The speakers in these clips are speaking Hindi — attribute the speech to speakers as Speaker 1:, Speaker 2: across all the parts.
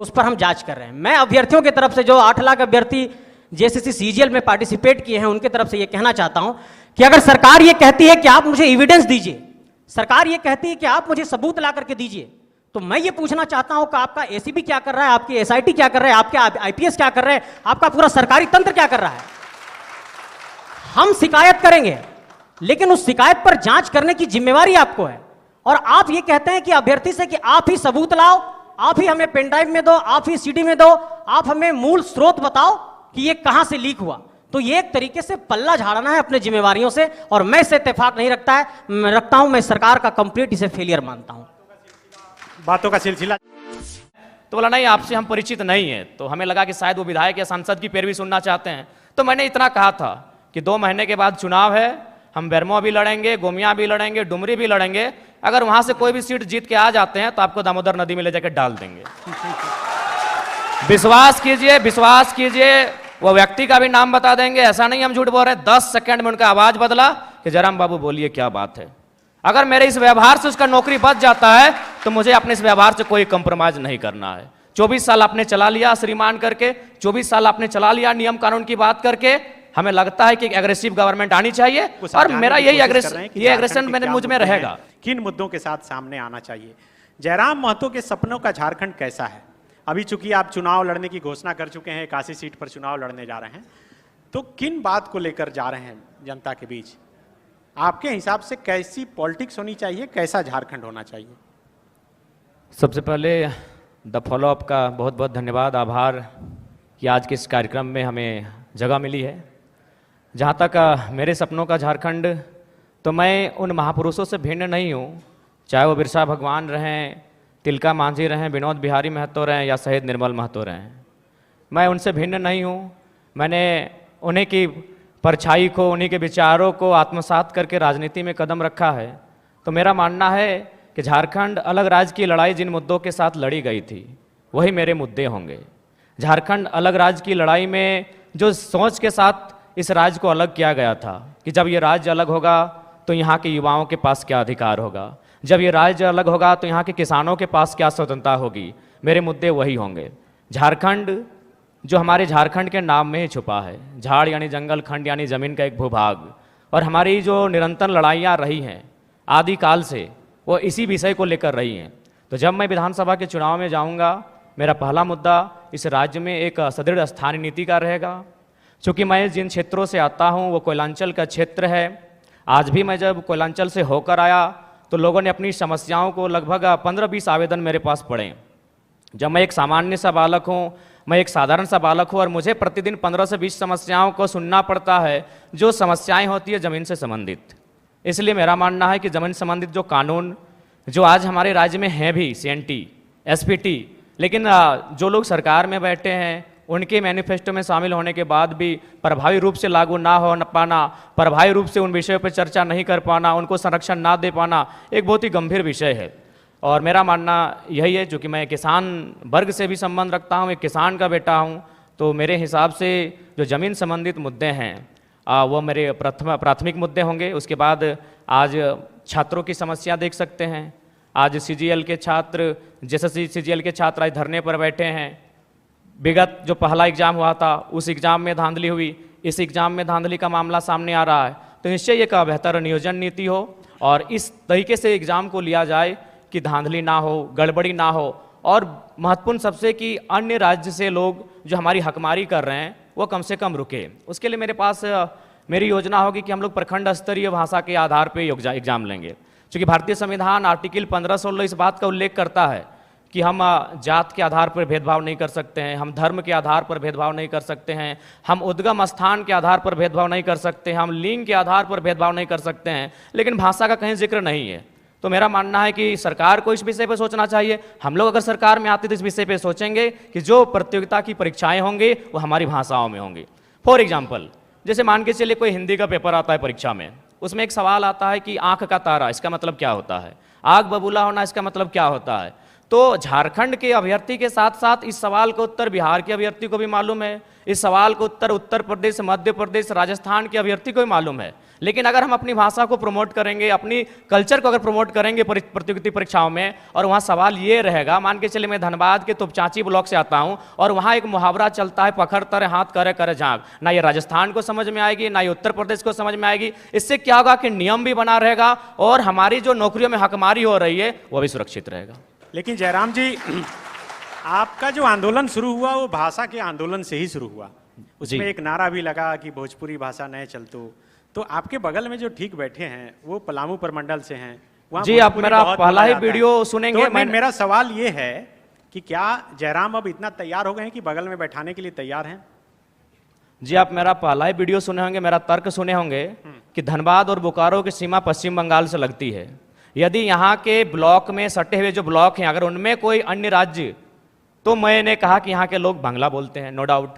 Speaker 1: उस पर हम जांच कर रहे हैं। मैं अभ्यर्थियों की तरफ से जो 8 लाख अभ्यर्थी जेसीसी सीजीएल में पार्टिसिपेट किए हैं उनके तरफ से ये कहना चाहता हूं कि अगर सरकार ये कहती है कि आप मुझे एविडेंस दीजिए, सरकार ये कहती है कि आप मुझे सबूत ला करके दीजिए, तो मैं ये पूछना चाहता हूं कि आपका एसीबी क्या कर रहा है, आपकी एसआईटी क्या कर रहा है, आपके आईपीएस क्या कर रहे हैं, आपका पूरा सरकारी तंत्र क्या कर रहा है। हम शिकायत करेंगे, लेकिन उस शिकायत पर जांच करने की जिम्मेवारी आपको है। और आप ये कहते हैं कि अभ्यर्थी से कि आप ही सबूत लाओ, आप ही हमें पेन ड्राइव में दो, आप ही सीडी में दो, आप हमें मूल स्रोत बताओ कि ये कहां से लीक हुआ। तो ये एक तरीके से पल्ला झाड़ना है अपने जिम्मेवारियों से, और मैं इससे इत्तेफाक नहीं रखता हूं। मैं सरकार का कंप्लीट इसे फेलियर मानता हूं।
Speaker 2: बातों का सिलसिला।
Speaker 3: तो बोला नहीं, आपसे हम परिचित नहीं है। तो हमें लगा कि शायद वो विधायक या सांसद की पैरवी सुनना चाहते हैं। तो मैंने इतना कहा था कि 2 महीने के बाद चुनाव है, हम बेरमो भी लड़ेंगे, गोमिया भी लड़ेंगे, डुमरी भी लड़ेंगे। अगर वहां से कोई भी सीट जीत के आ जाते हैं तो आपको दामोदर नदी में ले जाकर डाल देंगे। विश्वास कीजिए, विश्वास कीजिए, वो व्यक्ति का भी नाम बता देंगे, ऐसा नहीं हम झूठ बोल रहे हैं। 10 सेकंड में उनका आवाज बदला कि जयराम बाबू बोलिए क्या बात है। अगर मेरे इस व्यवहार से उसका नौकरी बच जाता है तो मुझे अपने इस व्यवहार से कोई कंप्रोमाइज नहीं करना है। 24 साल आपने चला लिया श्रीमान करके, 24 साल आपने चला लिया नियम कानून की बात करके। हमें लगता है कि एक एग्रेसिव गवर्नमेंट आनी चाहिए, और मेरा यही एग्रेशन मुझ में रहेगा।
Speaker 2: किन मुद्दों के साथ सामने आना चाहिए? जयराम महतो के सपनों का झारखंड कैसा है? अभी चूंकि आप चुनाव लड़ने की घोषणा कर चुके हैं, 81 सीट पर चुनाव लड़ने जा रहे हैं, तो किन बात को लेकर जा रहे हैं जनता के बीच? आपके हिसाब से कैसी पॉलिटिक्स होनी चाहिए, कैसा झारखंड होना चाहिए?
Speaker 3: सबसे पहले द फॉलोअप का बहुत बहुत धन्यवाद, आभार कि आज के इस कार्यक्रम में हमें जगह मिली है। जहाँ तक मेरे सपनों का झारखंड, तो मैं उन महापुरुषों से भिन्न नहीं हूँ, चाहे वो बिरसा भगवान रहें, तिलका मांझी रहें, विनोद बिहारी महतो रहें या शहीद निर्मल महतो रहें। मैं उनसे भिन्न नहीं हूँ। मैंने उन्हीं की परछाई को, उन्हीं के विचारों को आत्मसात करके राजनीति में कदम रखा है। तो मेरा मानना है कि झारखंड अलग राज्य की लड़ाई जिन मुद्दों के साथ लड़ी गई थी वही मेरे मुद्दे होंगे। झारखंड अलग राज्य की लड़ाई में जो सोच के साथ इस राज्य को अलग किया गया था कि जब ये राज्य अलग होगा तो यहाँ के युवाओं के पास क्या अधिकार होगा, जब ये राज्य अलग होगा तो यहाँ के किसानों के पास क्या स्वतंत्रता होगी, मेरे मुद्दे वही होंगे। झारखंड जो हमारे झारखंड के नाम में ही छुपा है, झाड़ यानी जंगल, खंड यानी जमीन का एक भूभाग, और हमारी जो निरंतर लड़ाइयाँ रही हैं आदिकाल से, वो इसी विषय को लेकर रही हैं। तो जब मैं विधानसभा के चुनाव में जाऊंगा, मेरा पहला मुद्दा इस राज्य में एक सुदृढ़ स्थानीय नीति का रहेगा। चूँकि मैं जिन क्षेत्रों से आता हूँ वो कोयलांचल का क्षेत्र है। आज भी मैं जब कोयलांचल से होकर आया तो लोगों ने अपनी समस्याओं को, लगभग 15-20 आवेदन मेरे पास पड़े। जब मैं एक सामान्य सा बालक हूँ, मैं एक साधारण सा बालक हूँ, और मुझे प्रतिदिन 15 से 20 समस्याओं को सुनना पड़ता है, जो समस्याएं होती है ज़मीन से संबंधित। इसलिए मेरा मानना है कि ज़मीन संबंधित जो कानून जो आज हमारे राज्य में हैं भी, CNT, SPT, लेकिन जो लोग सरकार में बैठे हैं उनके मैनिफेस्टो में शामिल होने के बाद भी प्रभावी रूप से लागू ना हो पाना, प्रभावी रूप से उन विषयों पर चर्चा नहीं कर पाना, उनको संरक्षण ना दे पाना, एक बहुत ही गंभीर विषय है। और मेरा मानना यही है, जो कि मैं किसान वर्ग से भी संबंध रखता हूँ, एक किसान का बेटा हूँ, तो मेरे हिसाब से जो ज़मीन संबंधित मुद्दे हैं वो मेरे प्राथमिक मुद्दे होंगे। उसके बाद आज छात्रों की समस्या देख सकते हैं। आज CGL के छात्र, JSSC CGL के छात्र आज धरने पर बैठे हैं। विगत जो पहला एग्ज़ाम हुआ था उस एग्ज़ाम में धांधली हुई, इस एग्ज़ाम में धांधली का मामला सामने आ रहा है। तो निश्चय एक बेहतर नियोजन नीति हो और इस तरीके से एग्ज़ाम को लिया जाए कि धांधली ना हो, गड़बड़ी ना हो, और महत्वपूर्ण सबसे कि अन्य राज्य से लोग जो हमारी हकमारी कर रहे हैं वो कम से कम रुके। उसके लिए मेरे पास मेरी योजना होगी कि हम लोग प्रखंड स्तरीय भाषा के आधार पर एग्ज़ाम लेंगे। चूँकि भारतीय संविधान आर्टिकल 15-16 इस बात का उल्लेख करता है कि हम जात के आधार पर भेदभाव नहीं कर सकते हैं, हम धर्म के आधार पर भेदभाव नहीं कर सकते हैं, हम उद्गम स्थान के आधार पर भेदभाव नहीं कर सकते हैं, हम लिंग के आधार पर भेदभाव नहीं कर सकते हैं, लेकिन भाषा का कहीं जिक्र नहीं है। तो मेरा मानना है कि सरकार को इस विषय पर सोचना चाहिए। हम लोग अगर सरकार में आते तो इस विषय पर सोचेंगे कि जो प्रतियोगिता की परीक्षाएँ होंगी वो हमारी भाषाओं में होंगी। फॉर एग्जाम्पल, जैसे मान के चलिए कोई हिंदी का पेपर आता है परीक्षा में, उसमें एक सवाल आता है कि आँख का तारा, इसका मतलब क्या होता है, आग बबूला होना, इसका मतलब क्या होता है। तो झारखंड के अभ्यर्थी के साथ साथ इस सवाल का उत्तर बिहार के अभ्यर्थी को भी मालूम है, इस सवाल का उत्तर उत्तर प्रदेश, मध्य प्रदेश, राजस्थान के अभ्यर्थी को भी मालूम है, लेकिन अगर हम अपनी भाषा को प्रमोट करेंगे, अपनी कल्चर को अगर प्रमोट करेंगे प्रतियोगिता परीक्षाओं में, और वहाँ सवाल ये रहेगा, मान के चलिए मैं धनबाद के तोपचांची ब्लॉक से आता हूँ और वहाँ एक मुहावरा चलता है, पखर तरे हाथ करे करे झाँक, ना ये राजस्थान को समझ में आएगी, ना ये उत्तर प्रदेश को समझ में आएगी। इससे क्या होगा कि नियम भी बना रहेगा और हमारी जो नौकरियों में हकमारी हो रही है वो भी सुरक्षित रहेगा। लेकिन
Speaker 2: जयराम जी, आपका जो आंदोलन शुरू हुआ वो भाषा के आंदोलन से ही शुरू हुआ। उसमें एक नारा भी लगा कि भोजपुरी भाषा नए चलतू। तो आपके बगल में जो ठीक बैठे हैं वो पलामू प्रमंडल से हैं।
Speaker 3: जी, आप मेरा पहला ही वीडियो सुनेंगे।
Speaker 2: तो मेरा सवाल ये है कि क्या जयराम अब इतना तैयार हो गए हैं कि बगल में बैठाने के लिए तैयार हैं?
Speaker 3: जी, आप मेरा पहला ही वीडियो सुने होंगे, मेरा तर्क सुने होंगे कि धनबाद और बोकारो की सीमा पश्चिम बंगाल से लगती है। यदि यहाँ के ब्लॉक में सटे हुए जो ब्लॉक हैं, अगर उनमें कोई अन्य राज्य, तो मैंने कहा कि यहाँ के लोग बांग्ला बोलते हैं, नो डाउट,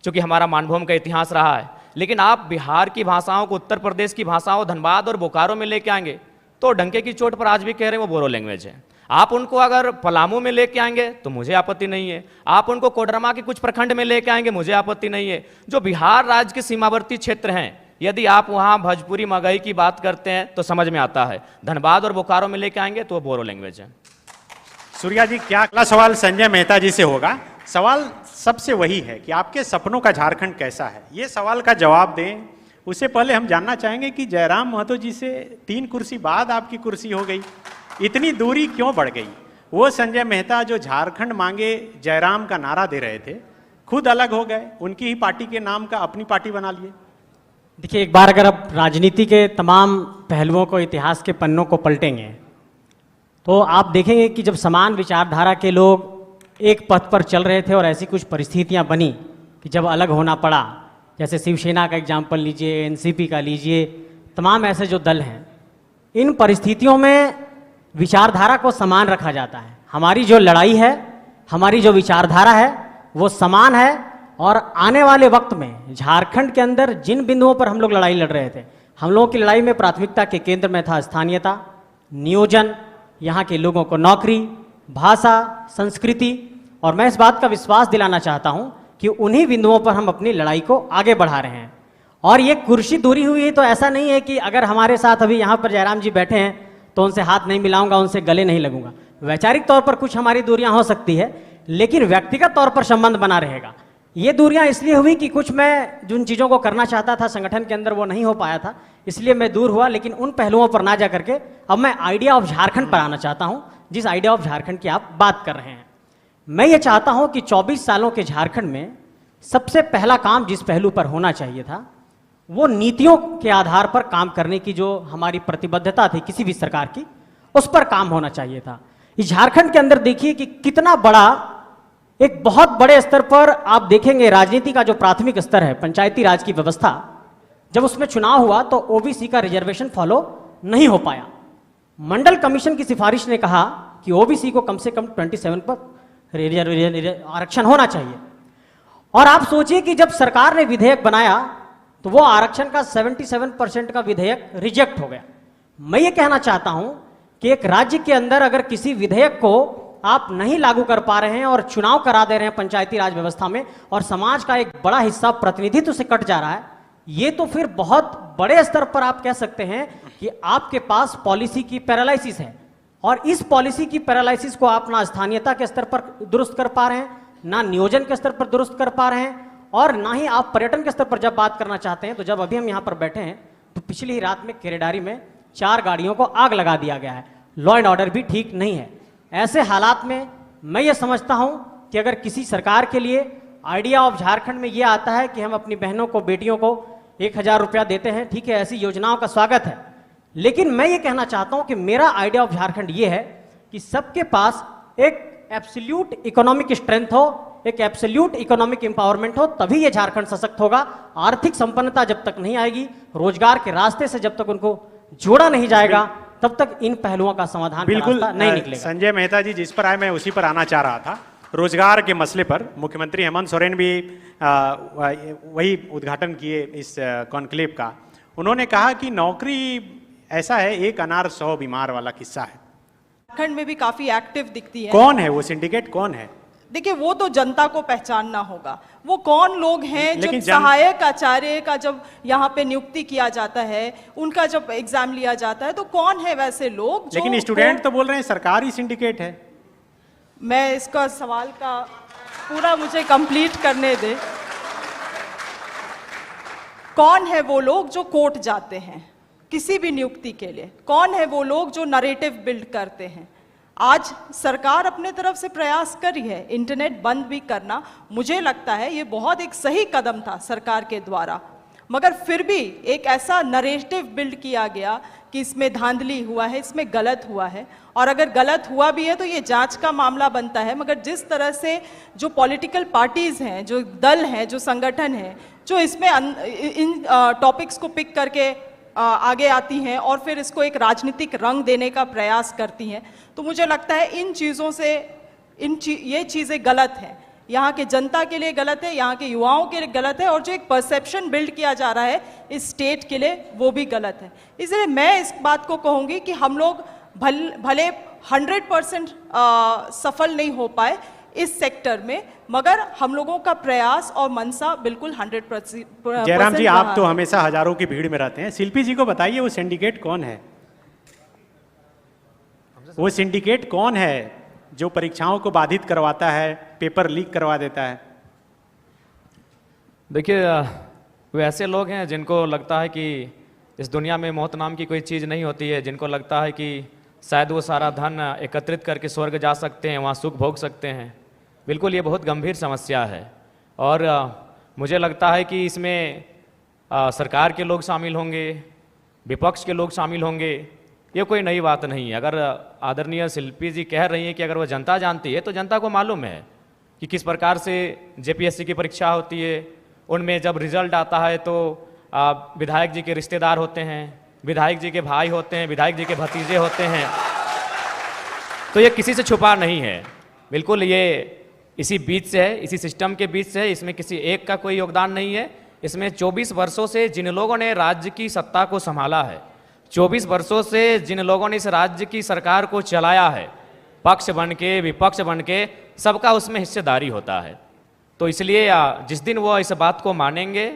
Speaker 3: क्योंकि हमारा मानभूम का इतिहास रहा है। लेकिन आप बिहार की भाषाओं को, उत्तर प्रदेश की भाषाओं धनबाद और बोकारो में लेके आएंगे तो डंके की चोट पर आज भी कह रहे हैं वो बोरो लैंग्वेज है। आप उनको अगर पलामू में लेके आएंगे तो मुझे आपत्ति नहीं है, आप उनको कोडरमा के कुछ प्रखंड में लेके आएंगे मुझे आपत्ति नहीं है। जो बिहार राज्य के सीमावर्ती क्षेत्र हैं, यदि आप वहाँ भोजपुरी मगही की बात करते हैं तो समझ में आता है। धनबाद और बोकारो में लेके आएंगे तो वो बोरो लैंग्वेज है।
Speaker 2: सूर्या जी, क्या अगला सवाल संजय मेहता जी से होगा। सवाल सबसे वही है कि आपके सपनों का झारखंड कैसा है, ये सवाल का जवाब दें। उससे पहले हम जानना चाहेंगे कि जयराम महतो जी से 3 कुर्सी बाद आपकी कुर्सी हो गई, इतनी दूरी क्यों बढ़ गई? वो संजय मेहता जो झारखंड मांगे जयराम का नारा दे रहे थे, खुद अलग हो गए, उनकी ही पार्टी के नाम का अपनी पार्टी बना लिए।
Speaker 1: देखिए, एक बार अगर आप राजनीति के तमाम पहलुओं को, इतिहास के पन्नों को पलटेंगे तो आप देखेंगे कि जब समान विचारधारा के लोग एक पथ पर चल रहे थे और ऐसी कुछ परिस्थितियां बनी कि जब अलग होना पड़ा, जैसे शिवसेना का एग्जाम्पल लीजिए, एनसीपी का लीजिए, तमाम ऐसे जो दल हैं, इन परिस्थितियों में विचारधारा को समान रखा जाता है। हमारी जो लड़ाई है, हमारी जो विचारधारा है वो समान है। और आने वाले वक्त में झारखंड के अंदर जिन बिंदुओं पर हम लोग लड़ाई लड़ रहे थे, हम लोगों की लड़ाई में प्राथमिकता के केंद्र में था स्थानीयता, नियोजन, यहाँ के लोगों को नौकरी, भाषा, संस्कृति। और मैं इस बात का विश्वास दिलाना चाहता हूँ कि उन्हीं बिंदुओं पर हम अपनी लड़ाई को आगे बढ़ा रहे हैं। और ये कुर्सी दूरी हुई है तो ऐसा नहीं है कि अगर हमारे साथ अभी यहाँ पर जयराम जी बैठे हैं तो उनसे हाथ नहीं मिलाऊंगा, उनसे गले नहीं लगूंगा। वैचारिक तौर पर कुछ हमारी दूरियां हो सकती है, लेकिन व्यक्तिगत तौर पर संबंध बना रहेगा। ये दूरियां इसलिए हुई कि कुछ मैं जिन चीज़ों को करना चाहता था संगठन के अंदर वो नहीं हो पाया था, इसलिए मैं दूर हुआ। लेकिन उन पहलुओं पर ना जा करके अब मैं आइडिया ऑफ झारखंड पर आना चाहता हूँ, जिस आइडिया ऑफ झारखंड की आप बात कर रहे हैं। मैं ये चाहता हूँ कि 24 सालों के झारखंड में सबसे पहला काम जिस पहलू पर होना चाहिए था वो नीतियों के आधार पर काम करने की जो हमारी प्रतिबद्धता थी किसी भी सरकार की, उस पर काम होना चाहिए था। इस झारखंड के अंदर देखिए कि कितना बड़ा, एक बहुत बड़े स्तर पर आप देखेंगे राजनीति का जो प्राथमिक स्तर है, पंचायती राज की व्यवस्था, जब उसमें चुनाव हुआ तो ओबीसी का रिजर्वेशन फॉलो नहीं हो पाया। मंडल कमीशन की सिफारिश ने कहा कि ओबीसी को कम से कम 27 पर आरक्षण होना चाहिए। और आप सोचिए कि जब सरकार ने विधेयक बनाया तो वो आरक्षण का 77% का विधेयक रिजेक्ट हो गया। मैं ये कहना चाहता हूं कि एक राज्य के अंदर अगर किसी विधेयक को आप नहीं लागू कर पा रहे हैं और चुनाव करा दे रहे हैं पंचायती राज व्यवस्था में, और समाज का एक बड़ा हिस्सा प्रतिनिधित्व से कट जा रहा है, ये तो फिर बहुत बड़े स्तर पर आप कह सकते हैं कि आपके पास पॉलिसी की पैरालिसिस है। और इस पॉलिसी की पैरालिसिस को आप ना स्थानीयता के स्तर पर दुरुस्त कर पा रहे हैं, ना नियोजन के स्तर पर दुरुस्त कर पा रहे हैं, और ना ही आप पर्यटन के स्तर पर जब बात करना चाहते हैं। तो जब अभी हम यहाँ पर बैठे हैं तो पिछली ही रात में केरेडारी में 4 गाड़ियों को आग लगा दिया गया है। लॉ एंड ऑर्डर भी ठीक नहीं है। ऐसे हालात में मैं ये समझता हूँ कि अगर किसी सरकार के लिए आइडिया ऑफ झारखंड में ये आता है कि हम अपनी बहनों को, बेटियों को 1000 रुपया देते हैं, ठीक है, ऐसी योजनाओं का स्वागत है। लेकिन मैं ये कहना चाहता हूँ कि मेरा आइडिया ऑफ झारखंड ये है कि सबके पास एक एब्सोल्यूट इकोनॉमिक स्ट्रेंथ हो, एक एब्सोल्यूट इकोनॉमिक एम्पावरमेंट हो, तभी ये झारखंड सशक्त होगा। आर्थिक संपन्नता जब तक नहीं आएगी, रोजगार के रास्ते से जब तक उनको जोड़ा नहीं जाएगा, तब तक इन पहलुओं का समाधान
Speaker 2: बिल्कुल
Speaker 1: नहीं निकलेगा।
Speaker 2: संजय मेहता जी जिस पर आए मैं उसी पर आना चाह रहा था। रोजगार के मसले पर मुख्यमंत्री हेमंत सोरेन भी वही उद्घाटन किए इस कॉन्क्लेव का। उन्होंने कहा कि नौकरी ऐसा है, एक अनार 100 बीमार वाला किस्सा है।
Speaker 4: झारखंड में भी काफी एक्टिव दिखती है।
Speaker 2: कौन है वो सिंडिकेट, कौन है?
Speaker 4: देखिए वो तो जनता को पहचानना होगा, वो कौन लोग हैं। जब
Speaker 2: लेकिन
Speaker 4: सहायक आचार्य का जब यहाँ पे नियुक्ति किया जाता है, उनका जब एग्जाम लिया जाता है, तो कौन है वैसे लोग जो
Speaker 2: लेकिन स्टूडेंट तो बोल रहे हैं सरकारी सिंडिकेट है।
Speaker 4: मैं इसका सवाल का पूरा मुझे कंप्लीट करने दे। कौन है वो लोग जो कोर्ट जाते हैं किसी भी नियुक्ति के लिए? कौन है वो लोग जो नरेटिव बिल्ड करते हैं? आज सरकार अपने तरफ से प्रयास करी है इंटरनेट बंद भी करना, मुझे लगता है ये बहुत एक सही कदम था सरकार के द्वारा, मगर फिर भी एक ऐसा नरेटिव बिल्ड किया गया कि इसमें धांधली हुआ है, इसमें गलत हुआ है, और अगर गलत हुआ भी है तो ये जांच का मामला बनता है। मगर जिस तरह से जो पॉलिटिकल पार्टीज हैं, जो दल हैं, जो संगठन हैं, जो इसमें इन टॉपिक्स को पिक करके आगे आती हैं और फिर इसको एक राजनीतिक रंग देने का प्रयास करती हैं, तो मुझे लगता है इन चीज़ों से ये चीज़ें गलत हैं, यहाँ के जनता के लिए गलत है, यहाँ के युवाओं के लिए गलत है, और जो एक परसेप्शन बिल्ड किया जा रहा है इस स्टेट के लिए वो भी गलत है। इसलिए मैं इस बात को कहूँगी कि हम लोग भले 100% सफल नहीं हो पाए इस सेक्टर में, मगर हम लोगों का प्रयास और मनसा बिल्कुल 100%।
Speaker 2: जयराम जी, आप तो हमेशा हजारों की भीड़ में रहते हैं, शिल्पी जी को बताइए वो सिंडिकेट कौन है? वो सिंडिकेट कौन है जो परीक्षाओं को बाधित करवाता है, पेपर लीक करवा देता है?
Speaker 3: देखिए, वे ऐसे लोग हैं जिनको लगता है कि इस दुनिया में मौत नाम की कोई चीज़ नहीं होती है, जिनको लगता है कि शायद वो सारा धन एकत्रित करके स्वर्ग जा सकते हैं, वहाँ सुख भोग सकते हैं। बिल्कुल ये बहुत गंभीर समस्या है, और मुझे लगता है कि इसमें सरकार के लोग शामिल होंगे, विपक्ष के लोग शामिल होंगे, ये कोई नई बात नहीं है। अगर आदरणीय शिल्पी जी कह रही हैं कि अगर वो जनता जानती है, तो जनता को मालूम है कि किस प्रकार से जेपीएससी की परीक्षा होती है। उनमें जब रिजल्ट आता है तो विधायक जी के रिश्तेदार होते हैं, विधायक जी के भाई होते हैं, विधायक जी के भतीजे होते हैं, तो ये किसी से छुपा नहीं है। बिल्कुल ये इसी बीच से है, इसी सिस्टम के बीच से है, इसमें किसी एक का कोई योगदान नहीं है। इसमें 24 वर्षों से जिन लोगों ने राज्य की सत्ता को संभाला है, 24 वर्षों से जिन लोगों ने इस राज्य की सरकार को चलाया है, पक्ष बन के विपक्ष बन के, सबका उसमें हिस्सेदारी होता है। तो इसलिए जिस दिन वो इस बात को मानेंगे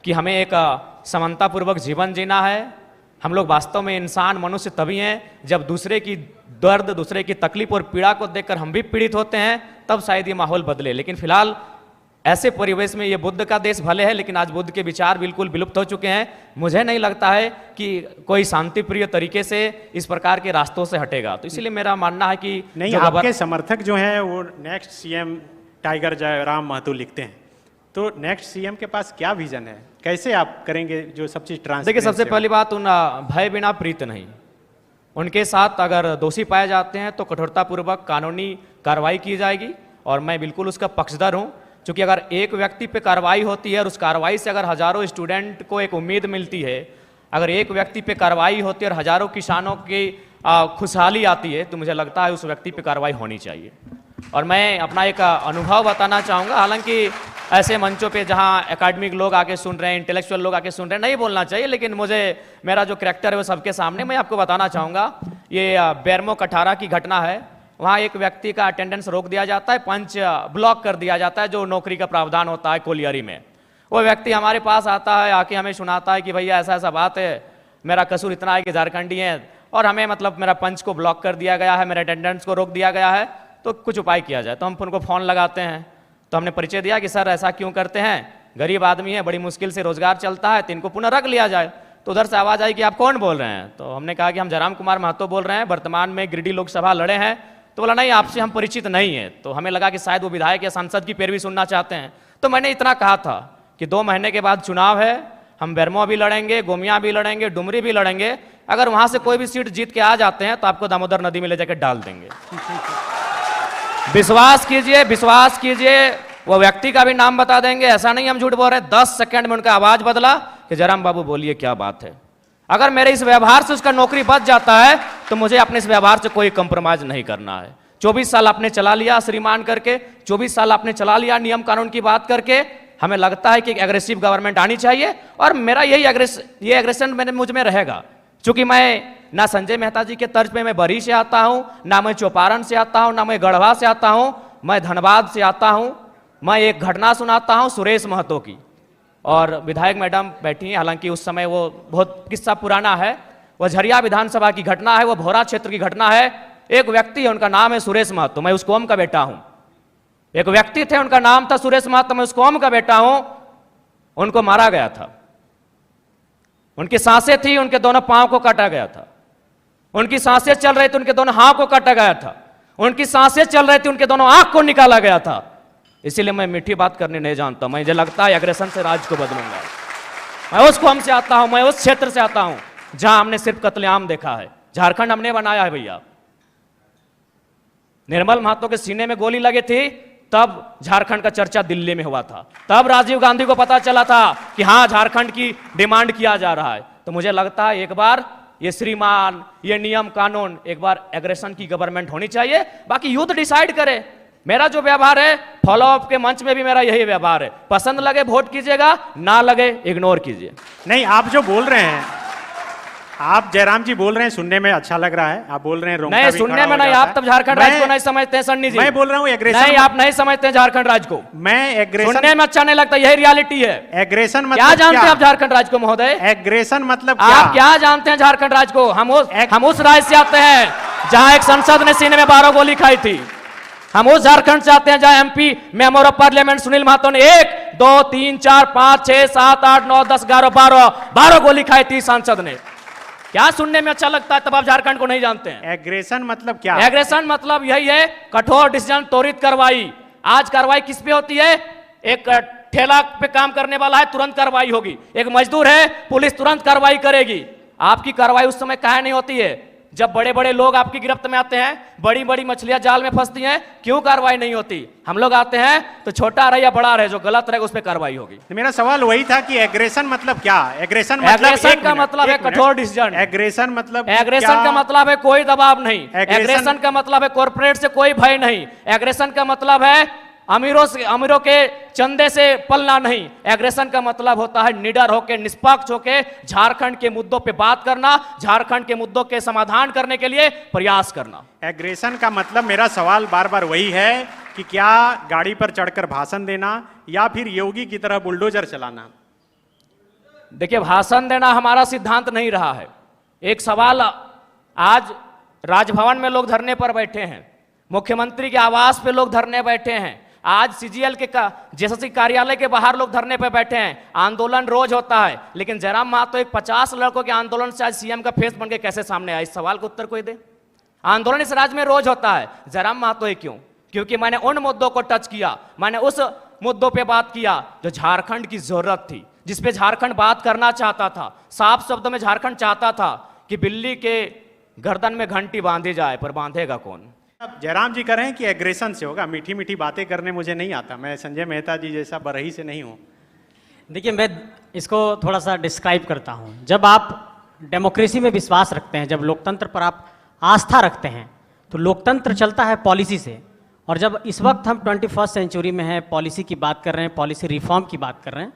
Speaker 3: कि हमें एक समानतापूर्वक जीवन जीना है, हम लोग वास्तव में इंसान मनुष्य तभी हैं जब दूसरे की दर्द, दूसरे की तकलीफ और पीड़ा को देखकर हम भी पीड़ित होते हैं, तब शायद ये माहौल बदले। लेकिन फिलहाल ऐसे परिवेश में ये बुद्ध का देश भले है, लेकिन आज बुद्ध के विचार बिल्कुल विलुप्त हो चुके हैं। मुझे नहीं लगता है कि कोई शांति प्रिय तरीके से इस प्रकार के रास्तों से हटेगा। तो इसलिए मेरा मानना है कि
Speaker 2: नहीं, आपके समर्थक जो हैं वो next CM Tiger Jairam Mahato लिखते हैं, तो नेक्स्ट सीएम के पास क्या विजन है, कैसे आप करेंगे जो सब चीज ट्रांसपेरेंसी?
Speaker 3: देखिए, सबसे पहली बात, उन भय बिना प्रीत नहीं। उनके साथ अगर दोषी पाए जाते हैं तो कठोरतापूर्वक कानूनी कार्रवाई की जाएगी, और मैं बिल्कुल उसका पक्षधर हूँ। क्योंकि अगर एक व्यक्ति पे कार्रवाई होती है और उस कार्रवाई से अगर हजारों स्टूडेंट को एक उम्मीद मिलती है, अगर एक व्यक्ति पे कार्रवाई होती है और हजारों किसानों की खुशहाली आती है, तो मुझे लगता है उस व्यक्ति पे कार्रवाई होनी चाहिए। और मैं अपना एक अनुभव बताना चाहूँगा, हालांकि ऐसे मंचों पे जहाँ एकेडमिक लोग आके सुन रहे हैं, इंटेलेक्चुअल लोग आके सुन रहे हैं, नहीं बोलना चाहिए, लेकिन मुझे मेरा जो करैक्टर है वो सबके सामने मैं आपको बताना चाहूँगा। ये बेरमो कठारा की घटना है। वहाँ एक व्यक्ति का अटेंडेंस रोक दिया जाता है, पंच ब्लॉक कर दिया जाता है, जो नौकरी का प्रावधान होता है कोलियरी में। वो व्यक्ति हमारे पास आता है, आके हमें सुनाता है कि भैया ऐसा ऐसा बात है, मेरा कसूर इतना है कि झारखंडी है और हमें मतलब मेरा पंच को ब्लॉक कर दिया गया है, मेरे अटेंडेंस को रोक दिया गया है, तो कुछ उपाय किया जाए। तो हम उनको फ़ोन लगाते हैं, तो हमने परिचय दिया कि सर ऐसा क्यों करते हैं, गरीब आदमी है, बड़ी मुश्किल से रोजगार चलता है, तो इनको पुनः रख लिया जाए। तो उधर से आवाज़ आई कि आप कौन बोल रहे हैं? तो हमने कहा कि हम जयराम कुमार महतो बोल रहे हैं, वर्तमान में गिरिडीह लोकसभा लड़े हैं। तो बोला नहीं, आपसे हम परिचित नहीं है। तो हमें लगा कि शायद वो विधायक या सांसद की पैरवी सुनना चाहते हैं। तो मैंने इतना कहा था कि 2 महीने के बाद चुनाव है, हम बेरमो भी लड़ेंगे, गोमिया भी लड़ेंगे, डुमरी भी लड़ेंगे, अगर वहां से कोई भी सीट जीत के आ जाते हैं तो आपको दामोदर नदी में ले जाकर डाल देंगे। विश्वास कीजिए, विश्वास कीजिए, वो व्यक्ति का भी नाम बता देंगे, ऐसा नहीं हम झूठ बोल रहे। 10 सेकंड में उनका आवाज बदला कि जयराम बाबू बोलिए क्या बात है। अगर मेरे इस व्यवहार से उसका नौकरी बच जाता है तो मुझे अपने इस व्यवहार से कोई कंप्रोमाइज नहीं करना है। 24 साल आपने चला लिया श्रीमान करके, 24 साल आपने चला लिया नियम कानून की बात करके। हमें लगता है कि एक एग्रेसिव गवर्नमेंट आनी चाहिए, और मेरा यही एग्रेशन मुझ में रहेगा। चूंकि मैं ना संजय मेहता जी के तर्ज पे मैं बरी से आता हूं, ना मैं चौपारण से आता हूं, ना मैं गढ़वा से आता हूं। मैं धनबाद से आता हूं। मैं एक घटना सुनाता हूं सुरेश महतो की, और विधायक मैडम बैठी हैं, हालांकि उस समय वो बहुत किस्सा पुराना है। वो झरिया विधानसभा की घटना है, वो भोरा क्षेत्र की घटना है। एक व्यक्ति है, उनका नाम है सुरेश महतो, मैं उस कौम का बेटा हूं। एक व्यक्ति थे, उनका नाम था सुरेश महतो, मैं उस कौम का बेटा हूं। उनको मारा गया था, उनकी सांसें थी, उनके दोनों पांव को काटा गया था। उनकी सांसें चल रही थी, उनके दोनों हाथ को काटा गया था। उनकी सांसें चल रही थी, उनके दोनों आंख को निकाला गया था। इसीलिए मैं मीठी बात करने नहीं जानता, मुझे लगता है एग्रेशन से राज्य को बदलूंगा। मैं उस कौम से आता हूं, मैं उस क्षेत्र से आता हूं जहां हमने सिर्फ कत्लेआम देखा है। झारखंड हमने बनाया है भैया। निर्मल महतो के सीने में गोली लगी थी, तब झारखंड का चर्चा दिल्ली में हुआ था। तब राजीव गांधी को पता चला था कि हां, झारखंड की डिमांड किया जा रहा है। तो मुझे लगता है एक बार ये श्रीमान, ये नियम कानून, एक बार एग्रेशन की गवर्नमेंट होनी चाहिए, बाकी यूथ डिसाइड करे। मेरा जो व्यवहार है, फॉलो अप के मंच में भी मेरा यही व्यवहार है। पसंद लगे वोट कीजिएगा, ना लगे इग्नोर कीजिए।
Speaker 2: नहीं, आप जो बोल रहे हैं, आप जयराम जी बोल रहे हैं, सुनने में अच्छा लग रहा है। आप बोल रहे हैं रोंगटा
Speaker 3: नहीं,
Speaker 2: भी
Speaker 3: सुनने
Speaker 2: खड़ा
Speaker 3: में
Speaker 2: हो
Speaker 3: नहीं,
Speaker 2: जाता
Speaker 3: आप
Speaker 2: है।
Speaker 3: तब झारखंड राज्य को नहीं समझते हैं सन्नी जी।
Speaker 2: मैं बोल रहा हूँ एग्रेशन,
Speaker 3: नहीं, आप नहीं समझते हैं झारखंड राज्य को।
Speaker 2: मैं एग्रेशन,
Speaker 3: सुनने में अच्छा नहीं लगता, यही रियलिटी है।
Speaker 2: एग्रेशन मतलब
Speaker 3: क्या जानते हैं आप झारखंड राज्य को महोदय?
Speaker 2: एग्रेशन मतलब
Speaker 3: आप क्या जानते हैं झारखंड राज्य को? हम उस राज्य से आते हैं जहां एक सांसद ने सीने में 12 गोली खाई थी। हम उस झारखंड से आते हैं जहां MP member of parliament Sunil Mahato ने 1 2 3 4 5 6 7 8 9 10 11 12 गोली खाई थी सांसद ने। क्या सुनने में अच्छा लगता है? तब आप झारखंड को नहीं जानते हैं।
Speaker 2: एग्रेशन मतलब क्या?
Speaker 3: एग्रेशन मतलब यही है, कठोर डिसीजन, त्वरित कार्रवाई। आज कार्रवाई किस पे होती है? एक ठेला पे काम करने वाला है, तुरंत कार्रवाई होगी। एक मजदूर है, पुलिस तुरंत कार्रवाई करेगी। आपकी कार्रवाई उस समय काहे नहीं होती है? जब बड़े बड़े लोग आपकी गिरफ्त में आते हैं, बड़ी बड़ी मछलियां जाल में फंसती हैं, क्यों कार्रवाई नहीं होती? हम लोग आते हैं तो छोटा रहे या बड़ा रहे, जो गलत रहे उस पर कार्रवाई होगी।
Speaker 2: मेरा सवाल वही था कि एग्रेशन मतलब क्या? एग्रेशन मतलब
Speaker 3: एग्रेशन का मतलब है कठोर डिसीजन।
Speaker 2: एग्रेशन मतलब
Speaker 3: एग्रेशन का मतलब है कोई दबाव नहीं। एग्रेशन का मतलब है कॉर्पोरेट से कोई भय नहीं। एग्रेशन का मतलब है अमीरों के चंदे से पलना नहीं। एग्रेशन का मतलब होता है निडर होकर, निष्पक्ष होकर झारखंड के मुद्दों पे बात करना, झारखंड के मुद्दों के समाधान करने के लिए प्रयास करना।
Speaker 2: एग्रेशन का मतलब, मेरा सवाल बार बार वही है कि क्या गाड़ी पर चढ़कर भाषण देना या फिर योगी की तरह बुलडोजर चलाना?
Speaker 3: देखिए, भाषण देना हमारा सिद्धांत नहीं रहा है। एक सवाल, आज राजभवन में लोग धरने पर बैठे हैं, मुख्यमंत्री के आवास पे लोग धरने बैठे हैं, आज सीजीएल के जेएसएससी कार्यालय के बाहर लोग धरने पर बैठे हैं। आंदोलन रोज होता है, लेकिन जयराम महतो एक 50 लड़कों के आंदोलन से आज सीएम का फेस बन के कैसे सामने आया? इस सवाल का उत्तर कोई दे। आंदोलन इस राज्य में रोज होता है, जयराम महतो ही क्यों? क्योंकि मैंने उन मुद्दों को टच किया, मैंने उस मुद्दों पे बात किया जो झारखंड की जरूरत थी, जिसपे झारखंड बात करना चाहता था। साफ शब्दों में झारखंड चाहता था कि बिल्ली के गर्दन में घंटी बांधी जाए, पर बांधेगा कौन?
Speaker 2: अब जयराम जी कह रहे हैं कि एग्रेशन से होगा। मीठी मीठी बातें करने मुझे नहीं आता, मैं संजय मेहता जी जैसा बरही से नहीं हूं।
Speaker 1: देखिए, मैं इसको थोड़ा सा डिस्क्राइब करता हूं। जब आप डेमोक्रेसी में विश्वास रखते हैं, जब लोकतंत्र पर आप आस्था रखते हैं, तो लोकतंत्र चलता है पॉलिसी से। और जब इस वक्त हम 21st सेंचुरी में हैं, पॉलिसी की बात कर रहे हैं, पॉलिसी रिफॉर्म की बात कर रहे हैं,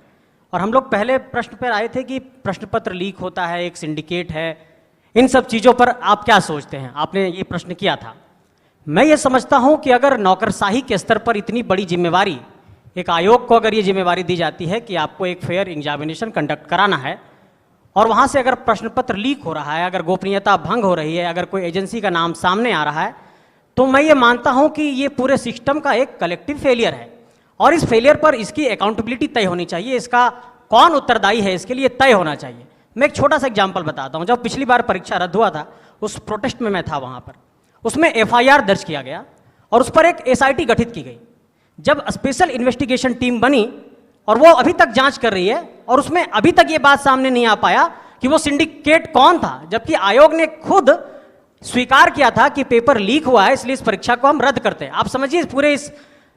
Speaker 1: और हम लोग पहले प्रश्न पर आए थे कि प्रश्न पत्र लीक होता है, एक सिंडिकेट है, इन सब चीज़ों पर आप क्या सोचते हैं? आपने ये प्रश्न किया था। मैं ये समझता हूं कि अगर नौकरशाही के स्तर पर इतनी बड़ी जिम्मेवारी, एक आयोग को अगर ये जिम्मेवारी दी जाती है कि आपको एक फेयर एग्जामिनेशन कंडक्ट कराना है, और वहाँ से अगर प्रश्न पत्र लीक हो रहा है, अगर गोपनीयता भंग हो रही है, अगर कोई एजेंसी का नाम सामने आ रहा है, तो मैं ये मानता हूँ कि ये पूरे सिस्टम का एक कलेक्टिव फेलियर है। और इस फेलियर पर इसकी अकाउंटेबिलिटी तय होनी चाहिए, इसका कौन उत्तरदायी है इसके लिए तय होना चाहिए। मैं एक छोटा सा एग्जाम्पल बताता हूँ। जब पिछली बार परीक्षा रद्द हुआ था, उस प्रोटेस्ट में मैं था वहाँ पर, उसमें एफआईआर दर्ज किया गया और उस पर एक एसआईटी गठित की गई। जब स्पेशल इन्वेस्टिगेशन टीम बनी और वो अभी तक जांच कर रही है, और उसमें अभी तक ये बात सामने नहीं आ पाया कि वो सिंडिकेट कौन था, जबकि आयोग ने खुद स्वीकार किया था कि पेपर लीक हुआ है, इसलिए इस परीक्षा को हम रद्द करते हैं। आप समझिए पूरे इस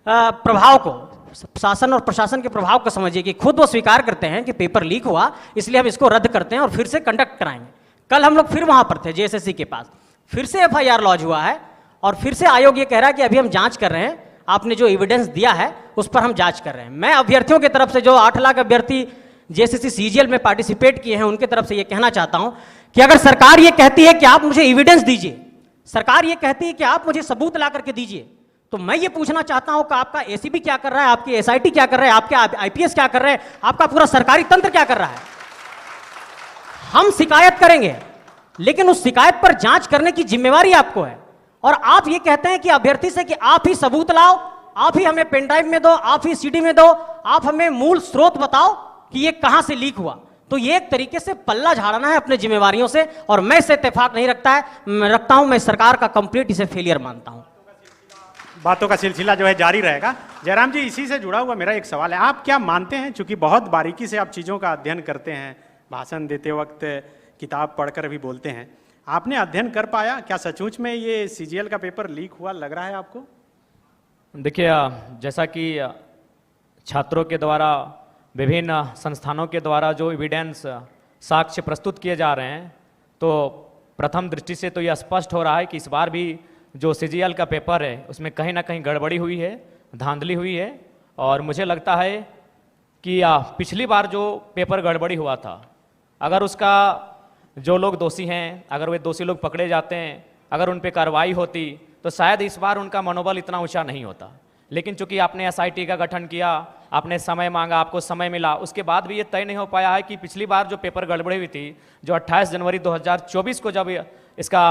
Speaker 1: प्रभाव को, शासन और प्रशासन के प्रभाव को समझिए कि खुद वो स्वीकार करते हैं कि पेपर लीक हुआ, इसलिए हम इसको रद्द करते हैं और फिर से कंडक्ट कराएंगे। कल हम लोग फिर वहां पर थे जेएसएससी के पास, फिर से एफआईआर लॉन्च हुआ है और फिर से आयोग ये कह रहा है कि अभी हम जांच कर रहे हैं, आपने जो एविडेंस दिया है उस पर हम जांच कर रहे हैं। मैं अभ्यर्थियों की तरफ से, जो 8 लाख अभ्यर्थी जेएसएससी सीजीएल में पार्टिसिपेट किए हैं, उनके तरफ से ये कहना चाहता हूं कि अगर सरकार ये कहती है कि आप मुझे एविडेंस दीजिए, सरकार ये कहती है कि आप मुझे सबूत ला करके दीजिए, तो मैं ये पूछना चाहता हूं कि आपका एसीबी क्या कर रहा है, आपकी एसआईटी क्या कर रहे हैं, आपके आईपीएस क्या कर रहे हैं, आपका पूरा सरकारी तंत्र क्या कर रहा है? हम शिकायत करेंगे, लेकिन उस शिकायत पर जांच करने की जिम्मेवारी आपको है। और आप ये कहते हैं कि अभ्यर्थी से कि आप ही सबूत लाओ, आप ही हमें पेनड्राइव में दो, आप ही सीडी में दो, आप हमें मूल स्रोत बताओ कि ये कहां से लीक हुआ। तो ये एक तरीके से पल्ला झाड़ना है अपने जिम्मेवारियों से, और मैं इससे इत्तेफाक नहीं रखता हूं। मैं सरकार का कंप्लीट इसे फेलियर मानता हूं।
Speaker 2: बातों का सिलसिला जो है जारी रहेगा। जयराम जी, इसी से जुड़ा हुआ मेरा एक सवाल है, आप क्या मानते हैं, चूंकि बहुत बारीकी से आप चीज़ों का अध्ययन करते हैं, भाषण देते वक्त किताब पढ़कर भी बोलते हैं, आपने अध्ययन कर पाया क्या सचमुच में ये सीजीएल का पेपर लीक हुआ लग रहा है आपको?
Speaker 3: देखिए, जैसा कि छात्रों के द्वारा, विभिन्न संस्थानों के द्वारा जो एविडेंस, साक्ष्य प्रस्तुत किए जा रहे हैं, तो प्रथम दृष्टि से तो यह स्पष्ट हो रहा है कि इस बार भी जो सीजीएल का पेपर है उसमें कहीं ना कहीं गड़बड़ी हुई है, धांधली हुई है। और मुझे लगता है कि पिछली बार जो पेपर गड़बड़ी हुआ था, अगर उसका जो लोग दोषी हैं, अगर वे दोषी लोग पकड़े जाते हैं, अगर उन पर कार्रवाई होती, तो शायद इस बार उनका मनोबल इतना ऊंचा नहीं होता। लेकिन चूंकि आपने एसआईटी का गठन किया, आपने समय मांगा, आपको समय मिला, उसके बाद भी ये तय नहीं हो पाया है कि पिछली बार जो पेपर गड़बड़ी हुई थी, जो 28 जनवरी 2024 को जब इसका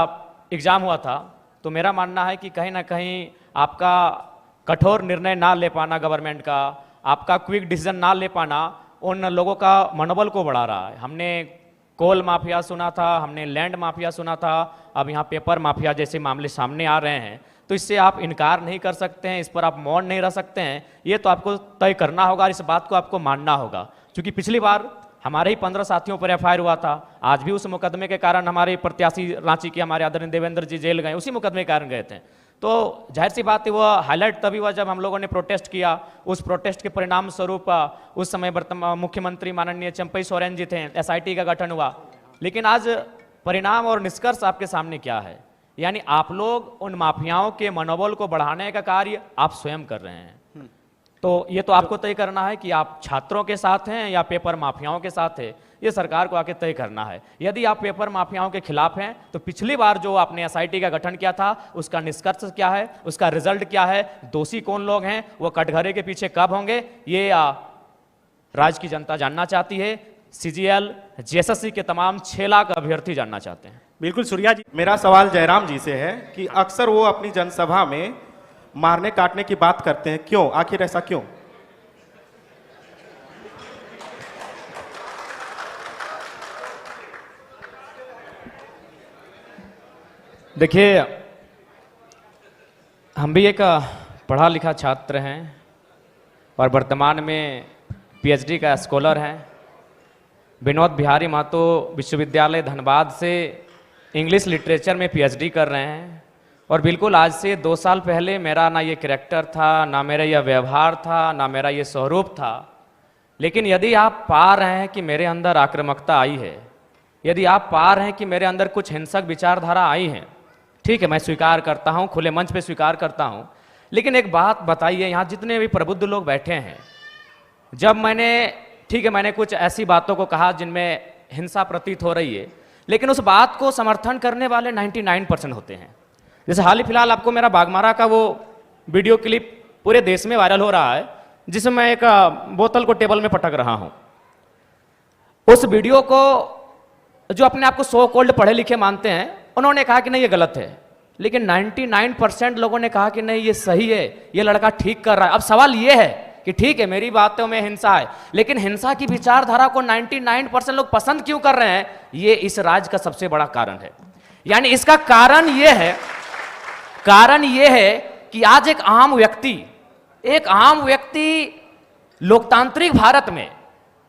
Speaker 3: एग्ज़ाम हुआ था, तो मेरा मानना है कि कहीं ना कहीं आपका कठोर निर्णय ना ले पाना गवर्नमेंट का, आपका क्विक डिसीजन ना ले पाना उन लोगों का मनोबल को बढ़ा रहा है। हमने कोल माफिया सुना था, हमने लैंड माफिया सुना था, अब यहाँ पेपर माफिया जैसे मामले सामने आ रहे हैं। तो इससे आप इनकार नहीं कर सकते हैं, इस पर आप मौन नहीं रह सकते हैं, ये तो आपको तय करना होगा, इस बात को आपको मानना होगा। क्योंकि पिछली बार हमारे ही 15 साथियों पर एफआईआर हुआ था, आज भी उस मुकदमे के कारण हमारे प्रत्याशी रांची के हमारे आदरणीय देवेंद्र जी जेल गए, उसी मुकदमे के कारण गए थे। तो जाहिर सी बात है, वो हाईलाइट तभी हुआ जब हम लोगों ने प्रोटेस्ट किया। उस प्रोटेस्ट के परिणाम स्वरूप उस समय वर्तमान मुख्यमंत्री माननीय चंपई सोरेन जी थे, एसआईटी का गठन हुआ। लेकिन आज परिणाम और निष्कर्ष आपके सामने क्या है? यानी आप लोग उन माफियाओं के मनोबल को बढ़ाने का कार्य आप स्वयं कर रहे हैं। तो ये तो आपको तय करना है कि आप छात्रों के साथ हैं या पेपर माफियाओं के साथ है, ये सरकार को आके तय करना है। यदि आप पेपर माफियाओं के खिलाफ हैं, तो पिछली बार जो आपने एसआईटी का गठन किया था, उसका निष्कर्ष क्या है, उसका रिजल्ट क्या है, दोषी कौन लोग हैं, वो कटघरे के पीछे कब होंगे, ये राज्य की जनता जानना चाहती है। सीजीएल जेएसएससी के तमाम 6 लाख अभ्यर्थी जानना चाहते हैं।
Speaker 2: बिल्कुल सूर्या जी,
Speaker 5: मेरा सवाल जयराम जी से है कि अक्सर वो अपनी जनसभा में मारने काटने की बात करते हैं, क्यों, आखिर ऐसा क्यों?
Speaker 3: देखिए, हम भी एक पढ़ा लिखा छात्र हैं और वर्तमान में पीएचडी का स्कॉलर हैं। विनोद बिहारी महतो विश्वविद्यालय धनबाद से इंग्लिश लिटरेचर में पीएचडी कर रहे हैं। और बिल्कुल आज से 2 साल पहले मेरा ना ये कैरेक्टर था, ना मेरा यह व्यवहार था, ना मेरा ये स्वरूप था। लेकिन यदि आप पा रहे हैं कि मेरे अंदर आक्रामकता आई है, यदि आप पा रहे हैं कि मेरे अंदर कुछ हिंसक विचारधारा आई है, ठीक है, मैं स्वीकार करता हूँ, खुले मंच पे स्वीकार करता हूँ। लेकिन एक बात बताइए, यहाँ जितने भी प्रबुद्ध लोग बैठे हैं, जब मैंने, ठीक है, मैंने कुछ ऐसी बातों को कहा जिनमें हिंसा प्रतीत हो रही है, लेकिन उस बात को समर्थन करने वाले 99% होते हैं। जैसे हाल ही फिलहाल आपको मेरा बागमारा का वो वीडियो क्लिप पूरे देश में वायरल हो रहा है, जिसमें मैं एक बोतल को टेबल में पटक रहा हूं। उस वीडियो को जो अपने आप को सो कॉल्ड पढ़े लिखे मानते हैं, उन्होंने कहा कि नहीं ये गलत है, लेकिन 99% लोगों ने कहा कि नहीं ये सही है, ये लड़का ठीक कर रहा है। अब सवाल ये है कि ठीक है, मेरी बातों में हिंसा है, लेकिन हिंसा की विचारधारा को 99% लोग पसंद क्यों कर रहे हैं? ये इस राज्य का सबसे बड़ा कारण है। यानी इसका कारण ये है कि आज एक आम व्यक्ति लोकतांत्रिक भारत में,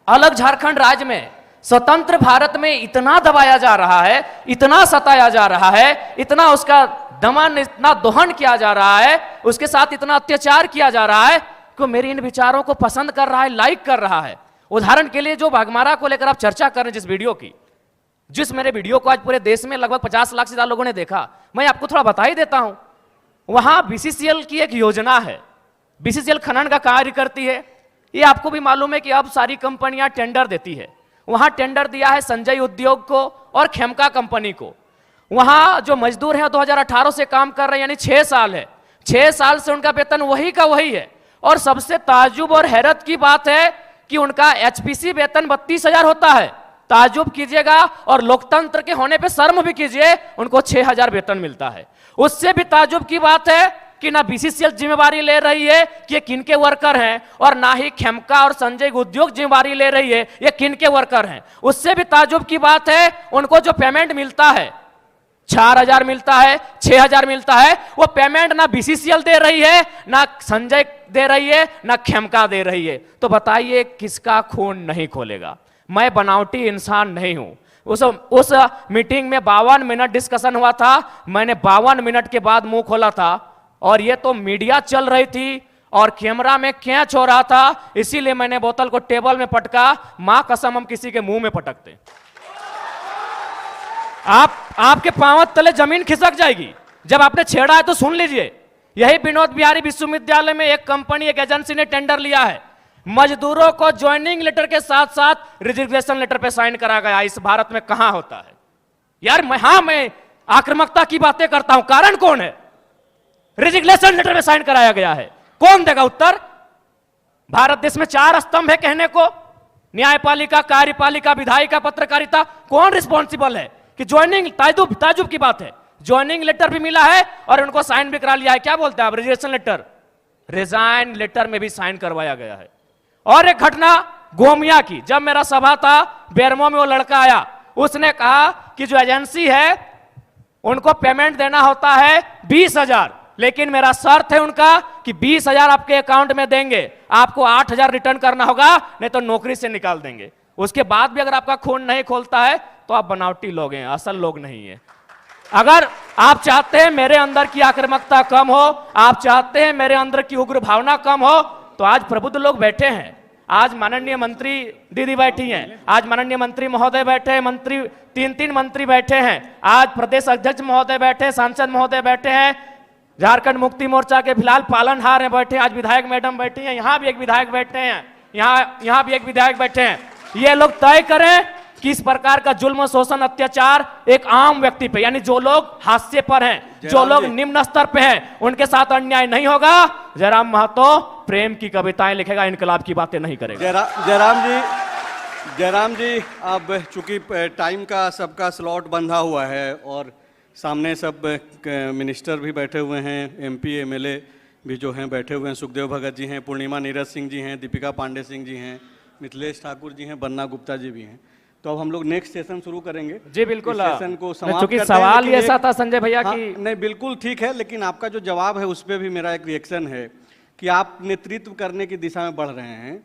Speaker 3: अलग झारखंड राज्य में, स्वतंत्र भारत में इतना दबाया जा रहा है, इतना सताया जा रहा है, इतना उसका दमन, इतना दोहन किया जा रहा है, उसके साथ इतना अत्याचार किया जा रहा है कि मेरे इन विचारों को पसंद कर रहा है, लाइक कर रहा है। उदाहरण के लिए जो बागमारा को लेकर आप चर्चा कर रहे हैं, जिस वीडियो की, जिस मेरे वीडियो को आज पूरे देश में लगभग 50 लाख से ज्यादा लोगों ने देखा, मैं आपको थोड़ा बता ही देता हूं। वहां बीसीसीएल की एक योजना है, बीसीसीएल खनन का कार्य करती है। ये आपको भी मालूम है कि अब सारी कंपनियां टेंडर देती है। वहां टेंडर दिया है संजय उद्योग को और खेमका कंपनी को। वहां जो मजदूर हैं 2018 से काम कर रहे हैं, यानी 6 साल है। 6 साल से उनका वेतन वही का वही है। और सबसे ताज्जुब और हैरत की बात है कि उनका एचपीसी वेतन 32,000 होता है। ताज्जुब कीजिएगा और लोकतंत्र के होने पे शर्म भी कीजिए, उनको 6,000 वेतन मिलता है। उससे भी ताज्जुब की बात है कि ना बीसीसीएल जिम्मेवारी ले रही है कि ये किन के वर्कर हैं, और ना ही खेमका और संजय उद्योग जिम्मेवारी ले रही है ये किन के वर्कर हैं। उससे भी ताज्जुब की बात है, उनको जो पेमेंट मिलता है 4,000 मिलता है, 6,000 मिलता है, वो पेमेंट ना बीसीसीएल दे रही है, ना संजय दे रही है, ना खेमका दे रही है। तो बताइए किसका खून नहीं खोलेगा? मैं बनावटी इंसान नहीं हूं। उस मीटिंग में 52 मिनट डिस्कशन हुआ था, मैंने 52 मिनट के बाद मुंह खोला था, और ये तो मीडिया चल रही थी और कैमरा में कैच हो रहा था, इसीलिए मैंने बोतल को टेबल में पटका। मां कसम हम किसी के मुंह में पटकते, आपके पांव तले जमीन खिसक जाएगी। जब आपने छेड़ा है तो सुन लीजिए। यही विनोद बिहारी विश्वविद्यालय में एक कंपनी, एक एजेंसी ने टेंडर लिया है, मजदूरों को ज्वाइनिंग लेटर के साथ साथ रिजिग्नेशन लेटर पे साइन करा गया। इस भारत में कहां होता है यार? मैं आक्रामकता की बातें करता हूं, कारण कौन है? रिजिग्नेशन लेटर में साइन कराया गया है, कौन देगा उत्तर? भारत देश में 4 स्तंभ है कहने को, न्यायपालिका, कार्यपालिका, विधायिका, पत्रकारिता। कौन रिस्पॉन्सिबल है कि ज्वाइनिंग? ताजुब की बात है, ज्वाइनिंग लेटर भी मिला है और उनको साइन भी करा लिया है। क्या बोलते हैं आप? रिजिग्नेशन लेटर, रिजाइन लेटर में भी साइन करवाया गया है। और एक घटना गोमिया की, जब मेरा सभा था बेरमो में, वो लड़का आया, उसने कहा कि जो एजेंसी है उनको पेमेंट देना होता है 20,000, लेकिन मेरा शर्त है उनका कि 20,000 आपके अकाउंट में देंगे, आपको 8,000 रिटर्न करना होगा, नहीं तो नौकरी से निकाल देंगे। उसके बाद भी अगर आपका खून नहीं खोलता है तो आप बनावटी लोग हैं, असल लोग नहीं है। अगर आप चाहते हैं मेरे अंदर की आक्रामकता कम हो, आप चाहते हैं मेरे अंदर की उग्र भावना कम हो, तो आज प्रबुद्ध लोग बैठे हैं। आज माननीय मंत्री दीदी बैठी हैं, आज माननीय मंत्री महोदय बैठे हैं, मंत्री 3 मंत्री बैठे हैं, आज प्रदेश अध्यक्ष महोदय बैठे, सांसद महोदय बैठे हैं, झारखंड मुक्ति मोर्चा के फिलहाल पालनहार हैं बैठे, आज विधायक मैडम बैठी हैं, यहां भी एक विधायक बैठे हैं, यहां भी एक विधायक बैठे हैं। ये लोग तय करें कि इस प्रकार का जुल्म, शोषण, अत्याचार एक आम व्यक्ति पे, यानी जो लोग हाशिए पर हैं, जो लोग निम्न स्तर पे हैं, उनके साथ अन्याय नहीं होगा। जयराम महतो प्रेम की कविताएं लिखेगा, इनकलाब की बातें नहीं करेगा।
Speaker 6: जयराम जी, अब चूंकि टाइम का सबका स्लॉट बंधा हुआ है और सामने सब मिनिस्टर भी बैठे हुए हैं, एमपी एमएलए भी जो हैं बैठे हुए हैं, सुखदेव भगत जी हैं, पूर्णिमा नीरज सिंह जी हैं, दीपिका पांडे सिंह जी हैं, मिथिलेश ठाकुर जी हैं, बन्ना गुप्ता जी भी हैं। तो अब हम लोग नेक्स्ट सेशन शुरू करेंगे।
Speaker 3: जी बिल्कुल,
Speaker 6: सेशन को समाप्त
Speaker 3: चूंकि
Speaker 6: करते हैं,
Speaker 3: सवाल ही
Speaker 6: लेकिन
Speaker 3: ऐसा था संजय भैया
Speaker 6: कि नहीं, बिल्कुल ठीक है, लेकिन आपका जो जवाब है उस पर भी मेरा एक रिएक्शन है कि आप नेतृत्व करने की दिशा में बढ़ रहे हैं,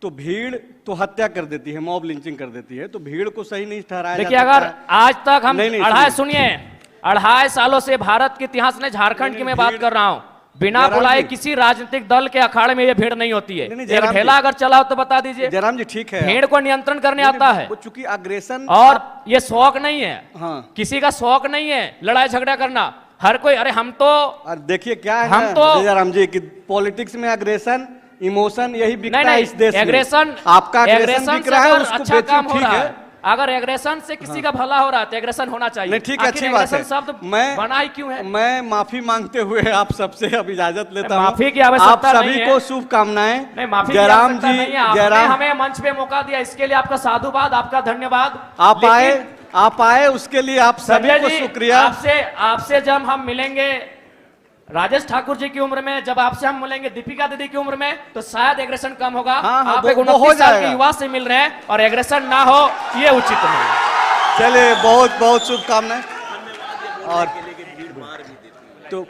Speaker 6: तो भीड़ तो हत्या कर देती है, मॉब लिंचिंग कर देती है, तो भीड़ को सही नहीं ठहराया जा
Speaker 3: देखिए,
Speaker 6: सकता
Speaker 3: अगर
Speaker 6: है।
Speaker 3: आज तक हम
Speaker 6: सुनिए।
Speaker 3: 2.5 सालों से भारत के इतिहास ने, झारखंड की मैं बात कर रहा हूं, बिना बुलाए किसी राजनीतिक दल के अखाड़े में ये भीड़ नहीं होती है। एक ढेला अगर चला हो तो बता दीजिए।
Speaker 6: जयराम जी ठीक है,
Speaker 3: भीड़ को नियंत्रण करने आता है,
Speaker 6: चूंकि अग्रेशन,
Speaker 3: और ये शौक नहीं है,
Speaker 6: हाँ,
Speaker 3: किसी का शौक नहीं है लड़ाई झगड़ा करना। हर कोई, अरे हम तो,
Speaker 6: और देखिए क्या है
Speaker 3: हम तो
Speaker 6: जयराम जी कि पॉलिटिक्स में अग्रेशन, इमोशन यही बिकता है इस देश में।
Speaker 3: एग्रेशन,
Speaker 6: आपका एग्रेशन बिक रहा है, उसको
Speaker 3: अच्छा काम हो
Speaker 6: ठीक
Speaker 3: रहा
Speaker 6: है।
Speaker 3: है। अगर एग्रेशन से किसी का भला हो रहा है तो एग्रेशन होना चाहिए।
Speaker 6: नहीं ठीक है, अच्छी बात है।
Speaker 3: शब्द बना ही क्यों है?
Speaker 6: मैं माफी मांगते हुए आप सबसे अब इजाजत लेता हूं।
Speaker 3: माफी की आवश्यकता
Speaker 6: आप
Speaker 3: नहीं
Speaker 6: सभी
Speaker 3: है।
Speaker 6: को शुभकामनाएं।
Speaker 3: नहीं, माफी
Speaker 6: जयराम
Speaker 3: की आवश्यकता
Speaker 6: जी,
Speaker 3: नहीं है। आपने
Speaker 6: जयराम,
Speaker 3: हमें मंच पे मौका दिया, इसके लिए आपका साधुवाद, आपका धन्यवाद।
Speaker 6: आप आए उसके लिए आप सभी को शुक्रिया।
Speaker 3: आपसे जब हम मिलेंगे राजेश ठाकुर जी की उम्र में, जब आपसे हम मिलेंगे दीपिका दीदी की उम्र में, तो शायद एग्रेशन कम होगा। आप एक 29 साल के युवा से मिल रहे हैं और एग्रेशन ना हो, ये उचित नहीं।
Speaker 6: चलिए, बहुत बहुत शुभकामनाएं। और तो